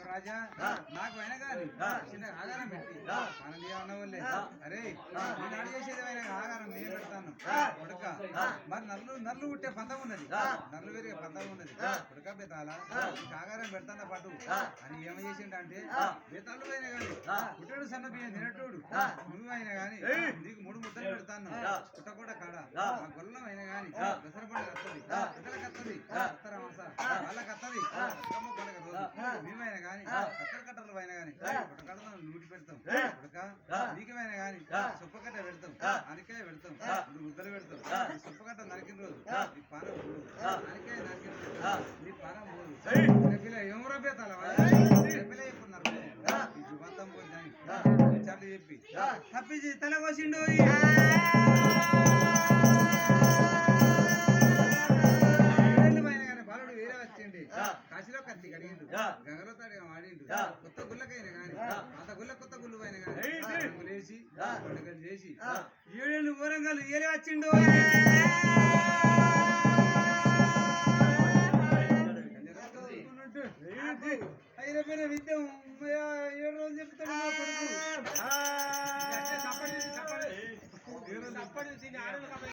రాజా నాకు అయినా కానీ చిన్న ఆగారం పెట్టి మనం ఏమన్నా అరే నేను చేసేది అయినా ఆగారం నేను పెడతాను ఉడక మరి నల్లు పుట్టే పంతం ఉన్నది నల్లు పెరిగే పంతం ఉన్నది ఉడక బేతాల నీకు ఆగారం పెడతాన పాటు అని ఏమ చేసిండే బేతాళ్ళు అయినా కానీ పుట్టడు సన్న బియ్యం తినట్టుడు నువ్వు అయినా కానీ నీకు 3 ముద్దలు పెడతాను పుట్టకూడ కాడ ఆ గొల్లం అయినా కానీ దసరా పండుగ వస్తుంది ఇతరులకు వస్తుంది ఉత్తర మాస వాళ్ళకి వస్తుంది మేమైనా కానీ కట్టలు అయినా కానీ కట్టలు నూటి పెడతాం ఉడక నీకమైనా కానీ సుప్పకట్ట పెడతాం అనికాయ పెడతాం 3 ముద్దలు పెడతాం సుప్పకట్ట నరికిన రోజు నీ పానం 3 అనికాయ నరికిన రోజు నీ పానం 3 ఏమరా బేతాల పిల్ల చెప్పున్నారు ఈ జుబంతం పోయి చాలు చెప్పి తప్పించి తల కోసిండు కాశీలో కత్తి కడిగిండు గంగలో తాడిగా వాడిండు కొత్త గుళ్ళకైనా కానీ అంత కొత్త గుళ్ళు అయినా కానీ లేచి పండుగలు చేసి 7 ఊరంగాలు ఏలే వచ్చిండు అయిన విద్య 7 రోజులు చెప్తాడు